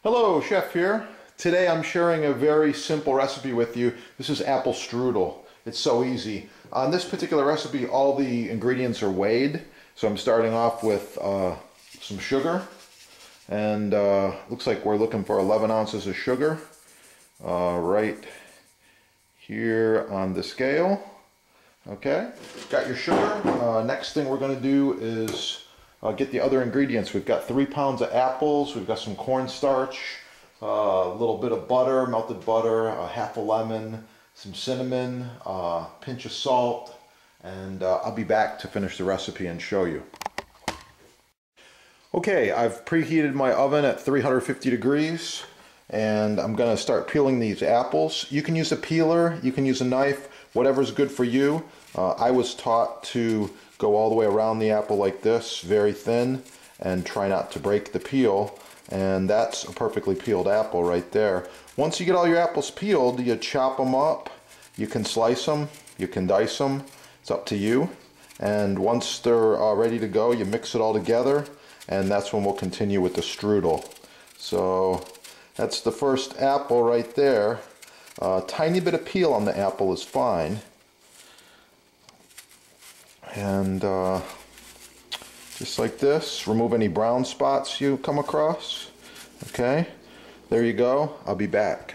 Hello, Chef here. Today I'm sharing a very simple recipe with you. This is apple strudel. It's so easy. On this particular recipe, all the ingredients are weighed. So I'm starting off with some sugar. And looks like we're looking for 11 ounces of sugar right here on the scale. Okay, got your sugar. Next thing we're going to do is get the other ingredients. We've got 3 pounds of apples, we've got some cornstarch, a little bit of butter, melted butter, half a lemon, some cinnamon, a pinch of salt, and I'll be back to finish the recipe and show you. Okay, I've preheated my oven at 350 degrees and I'm going to start peeling these apples. You can use a peeler, you can use a knife, whatever's good for you. I was taught to go all the way around the apple like this, very thin, and try not to break the peel. And that's a perfectly peeled apple right there. Once you get all your apples peeled, you chop them up. You can slice them, you can dice them. It's up to you. And once they're ready to go, you mix it all together, and that's when we'll continue with the strudel. So that's the first apple right there. A tiny bit of peel on the apple is fine. And just like this, remove any brown spots you come across. Okay, there you go. I'll be back.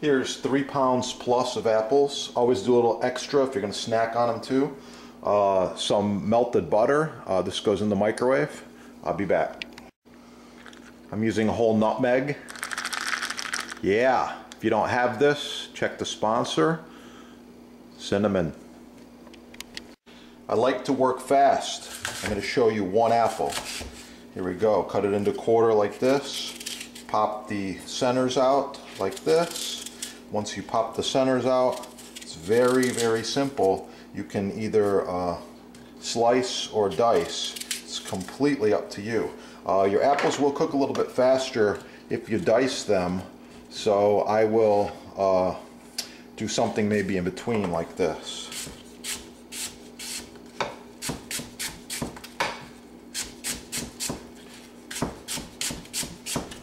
Here's 3 pounds plus of apples. Always do a little extra if you're going to snack on them too. Some melted butter. This goes in the microwave. I'll be back. I'm using a whole nutmeg. Yeah, if you don't have this, check the sponsor. Cinnamon. I like to work fast. I'm going to show you one apple. Here we go. Cut it into quarter like this. Pop the centers out like this. Once you pop the centers out, it's very, very simple. You can either slice or dice. It's completely up to you. Your apples will cook a little bit faster if you dice them. So I will do something maybe in between like this.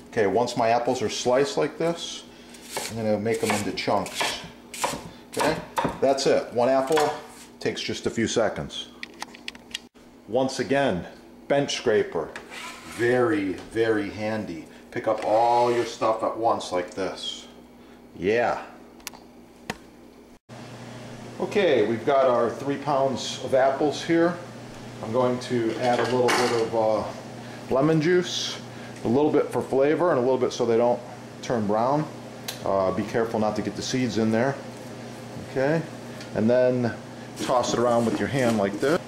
Okay, once my apples are sliced like this, I'm going to make them into chunks. Okay, that's it. One apple takes just a few seconds. Once again, bench scraper. Very, very handy. Pick up all your stuff at once like this. Yeah. Okay, we've got our 3 pounds of apples here. I'm going to add a little bit of lemon juice. A little bit for flavor and a little bit so they don't turn brown. Be careful not to get the seeds in there. Okay, and then toss it around with your hand like this.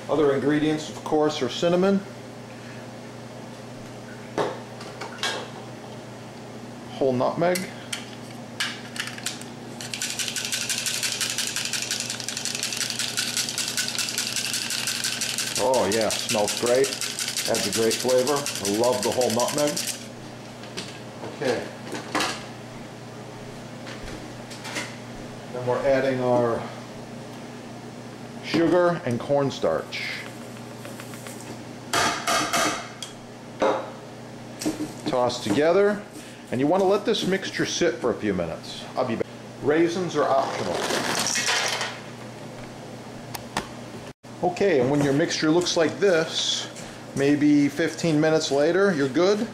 Other ingredients, of course, are cinnamon, whole nutmeg, oh yeah, smells great. Adds a great flavor. I love the whole nutmeg. Okay. Then we're adding our sugar and cornstarch. Toss together. And you want to let this mixture sit for a few minutes. I'll be back. Raisins are optional. Okay, and when your mixture looks like this, maybe 15 minutes later, you're good.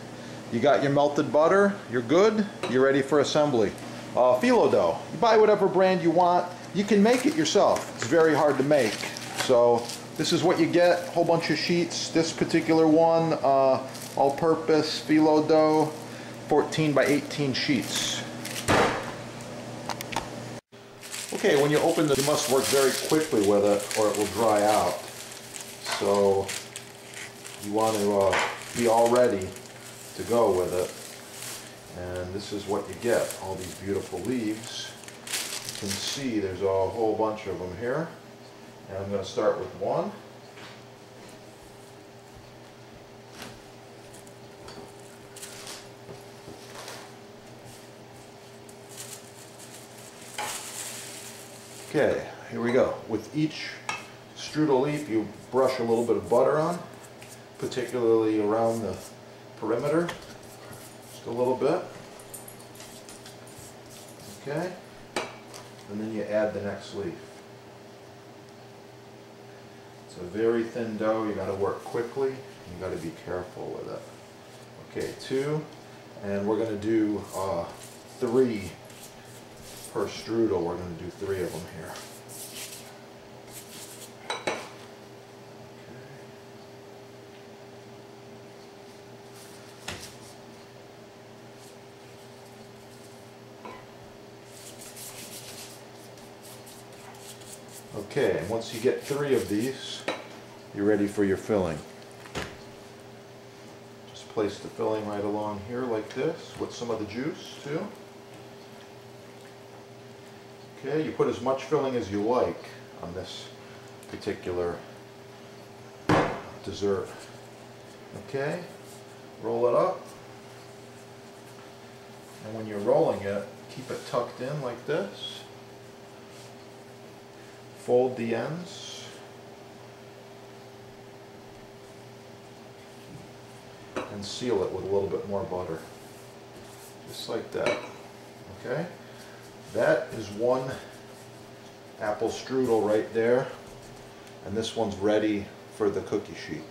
You got your melted butter, you're good. You're ready for assembly. Phyllo dough. You buy whatever brand you want. You can make it yourself. It's very hard to make. So this is what you get, a whole bunch of sheets. This particular one, all-purpose phyllo dough, 14 by 18 sheets. Okay, when you open this, you must work very quickly with it or it will dry out. So you want to be all ready to go with it. And this is what you get, all these beautiful leaves. You can see there's a whole bunch of them here. And I'm going to start with one. Okay, here we go. With each strudel leaf, you brush a little bit of butter on. particularly around the perimeter, just a little bit. Okay, and then you add the next leaf. It's a very thin dough. You got to work quickly. You got to be careful with it. Okay, 2, and we're going to do 3 per strudel. We're going to do 3 of them here. Okay, and once you get 3 of these, you're ready for your filling. Just place the filling right along here like this with some of the juice too. Okay, you put as much filling as you like on this particular dessert. Okay, roll it up. And when you're rolling it, keep it tucked in like this. Fold the ends. And seal it with a little bit more butter. Just like that. Okay? That is 1 apple strudel right there. And this one's ready for the cookie sheet.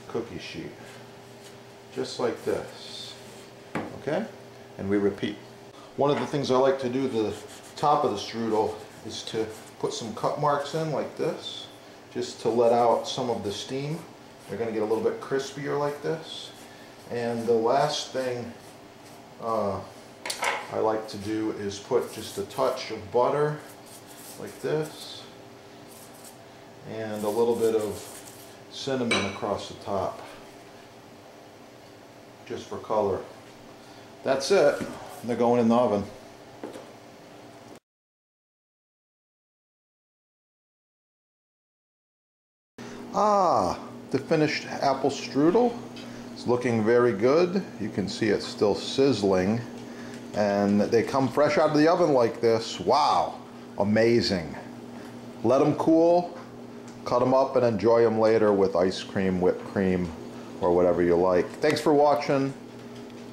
Cookie sheet. Just like this. Okay? And we repeat. One of the things I like to do to the top of the strudel is to put some cut marks in like this, just to let out some of the steam. They're going to get a little bit crispier like this. And the last thing I like to do is put just a touch of butter like this and a little bit of cinnamon across the top, just for color. That's it. They're going in the oven. The finished apple strudel is looking very good. You can see it's still sizzling, and they come fresh out of the oven like this. Wow, amazing. Let them cool, cut them up, and enjoy them later with ice cream, whipped cream, or whatever you like. Thanks for watching.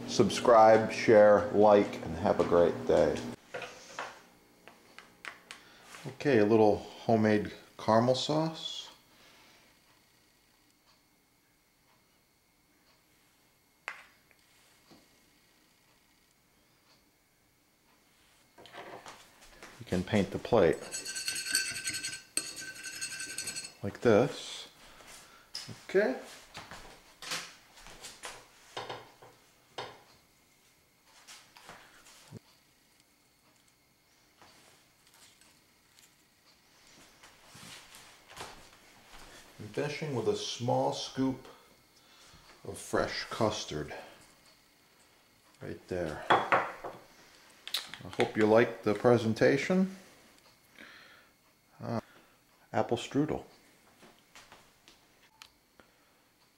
Subscribe, share, like, and have a great day. Okay, a little homemade caramel sauce. You can paint the plate like this. Okay. I'm finishing with a small scoop of fresh custard right there. I hope you liked the presentation. Apple strudel.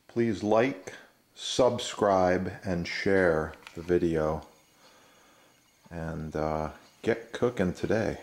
Please like, subscribe, and share the video. And get cooking today.